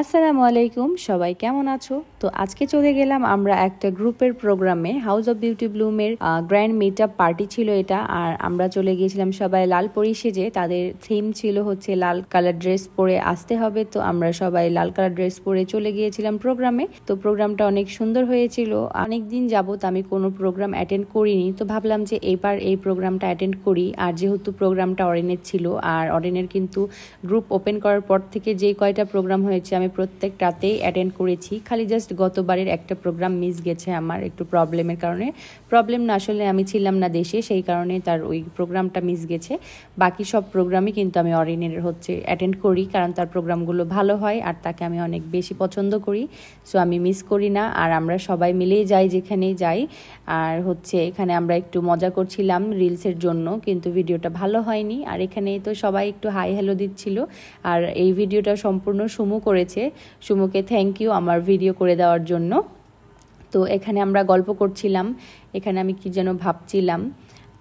আসসালামু আলাইকুম, সবাই কেমন আছো? তো আজকে চলে গেলাম আমরা একটা গ্রুপের প্রোগ্রামে। হাউস অফ বিউটি ব্লুমের গ্র্যান্ড মিট আপ পার্টি ছিল এটা। আর আমরা চলে গিয়েছিলাম সবাই লাল পরি সেজে। তাদের থিম ছিল হচ্ছে লাল কালার ড্রেস পরে আসতে হবে। তো আমরা সবাই লাল কালার ড্রেস পরে চলে গিয়েছিলাম প্রোগ্রামে। তো প্রোগ্রামটা অনেক সুন্দর হয়েছিল। অনেকদিন যাবত আমি কোনো প্রোগ্রাম অ্যাটেন্ড করিনি, তো ভাবলাম যে এবার এই প্রোগ্রামটা অ্যাটেন্ড করি। আর যেহেতু প্রোগ্রামটা অরেনের ছিল, আর অরেনের কিন্তু গ্রুপ ওপেন করার পর থেকে যে কয়টা প্রোগ্রাম হয়েছে আমি প্রত্যেকটাতেই অ্যাটেন্ড করেছি। খালি জাস্ট গতবারের একটা প্রোগ্রাম মিস গেছে আমার একটু প্রবলেমের কারণে। প্রবলেম না, আসলে আমি ছিলাম না দেশে, সেই কারণে তার ওই প্রোগ্রামটা মিস গেছে। বাকি সব প্রোগ্রামই কিন্তু আমি অরিনের অ্যাটেন্ড করি, কারণ তার প্রোগ্রামগুলো ভালো হয় আর তাকে আমি অনেক বেশি পছন্দ করি। সো আমি মিস করি না, আর আমরা সবাই মিলেই যাই যেখানেই যাই। আর এখানে আমরা একটু মজা করছিলাম রিলসের জন্য, কিন্তু ভিডিওটা ভালো হয়নি। আর এখানে তো সবাই একটু হাই হ্যালো দিচ্ছিল। আর এই ভিডিওটা সম্পূর্ণ সুমু করেছে। সুমুকে থ্যাংক ইউ আমার ভিডিও করে দেওয়ার জন্য। তো এখানে আমরা গল্প করছিলাম, এখানে আমি কি যেন ভাবছিলাম।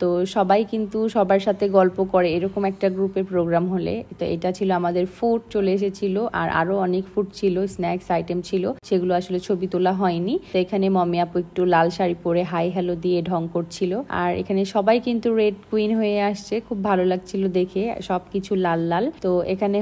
তো সবাই কিন্তু সবার সাথে গল্প করে এরকম একটা গ্রুপের প্রোগ্রাম হলে। তো এটা ছিল আমাদের ফুড চলে এসেছিল, আর আরো অনেক ফুড ছিল, স্ন্যাক্স আইটেম ছিল, সেগুলো আসলে ছবি তোলা হয়নি। তো এখানে মমি আপু একটু লাল শাড়ি পরে হাই হ্যালো দিয়ে ঢং করছিল। আর এখানে সবাই কিন্তু রেড কুইন হয়ে আসছে, খুব ভালো লাগছিল দেখে, সবকিছু লাল লাল। তো এখানে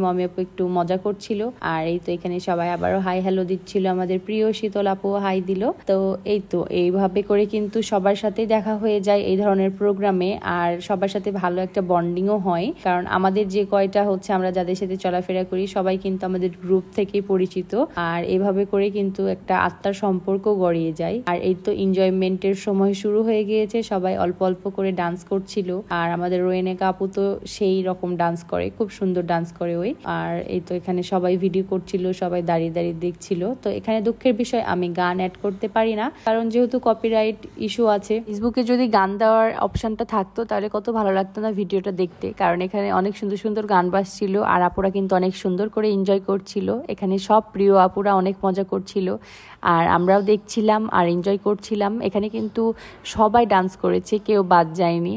মমি আপু একটু মজা করছিল। আর এই তো এখানে সবাই আবারও হাই হ্যালো দিচ্ছিল, আমাদের প্রিয় শীতল আপু হাই দিল। তো এই তো এইভাবে করে কিন্তু সবার সাথে দেখা হয়ে যায় এই ধরনের প্রোগ্রামে। আর সবার সাথে ভালো একটা বন্ডিংও হয়, কারণ আমাদের যে কয়টা আমরা যাদের সাথে চলাফেরা করি সবাই কিন্তু আমাদের গ্রুপ থেকেই পরিচিত। আর এভাবে করে কিন্তু একটা আত্মার সম্পর্ক গড়িয়ে যায়। আর এই তো এনজয়মেন্টের সময় শুরু হয়ে গিয়েছে, সবাই অল্প অল্প করে ডান্স করছিল। আর আমাদের রোয়েনেকা আপু তো সেই রকম ডান্স করে, খুব সুন্দর ডান্স করে ওই। আর এই তো এখানে সবাই ভিডিও করছিল, সবাই দাঁড়িয়ে দাঁড়িয়ে দেখছিল। তো এখানে দুঃখের বিষয় আমি গান অ্যাড করতে পারি না, কারণ যেহেতু কপিরাইট ইস্যু আছে। ফেসবুকে যদি গান দেওয়ার অপশনটা থাকতো তাহলে কত ভালো লাগতো না ভিডিওটা দেখতে, কারণ এখানে অনেক সুন্দর সুন্দর গান বাজছিল। আর আপুরা কিন্তু অনেক সুন্দর করে এনজয় করছিল। এখানে সব প্রিয় আপুরা অনেক মজা করছিল, আর আমরাও দেখছিলাম আর এনজয় করছিলাম। এখানে কিন্তু সবাই ডান্স করেছে, কেউ বাদ যায়নি,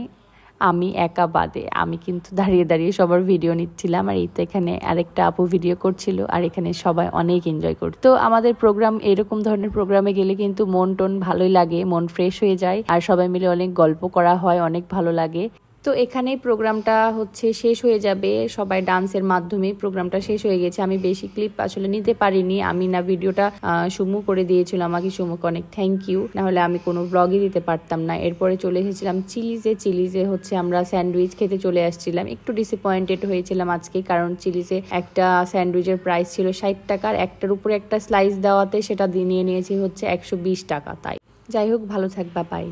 আমি একা বাদে। আমি কিন্তু দাঁড়িয়ে দাঁড়িয়ে সবার ভিডিও নিচ্ছিলাম। আর এই তো এখানে আরেকটা আপু ভিডিও করছিল। আর এখানে সবাই অনেক এনজয় করত। তো আমাদের প্রোগ্রাম, এরকম ধরনের প্রোগ্রামে গেলে কিন্তু মন টন ভালোই লাগে, মন ফ্রেশ হয়ে যায়। আর সবাই মিলে অনেক গল্প করা হয়, অনেক ভালো লাগে। তো এখানেই প্রোগ্রামটা শেষ হয়ে যাবে, সবাই ডান্সের মাধ্যমে প্রোগ্রামটা শেষ হয়ে গেছে। আমি বেশি ক্লিপ আসলে নিতে পারিনি, আমি না ভিডিওটা সুমু করে দিয়েছিল আমাকে। সুমুকে অনেক থ্যাংক ইউ, না হলে আমি কোনো ব্লগই দিতে পারতাম না। এরপরে চলে এসেছিলাম চিলিজে আমরা স্যান্ডউইচ খেতে চলে আসছিলাম। একটু ডিসঅ্যাপয়েন্টেড হয়েছিলাম আজকে, কারণ চিলিজে একটা স্যান্ডউইচের প্রাইস ছিল 60 টাকার, একটার উপরে একটা স্লাইস দেওয়াতে সেটা নিয়ে নিয়েছি 120 টাকা। তাই যাই হোক, ভালো থাকবা, বাই।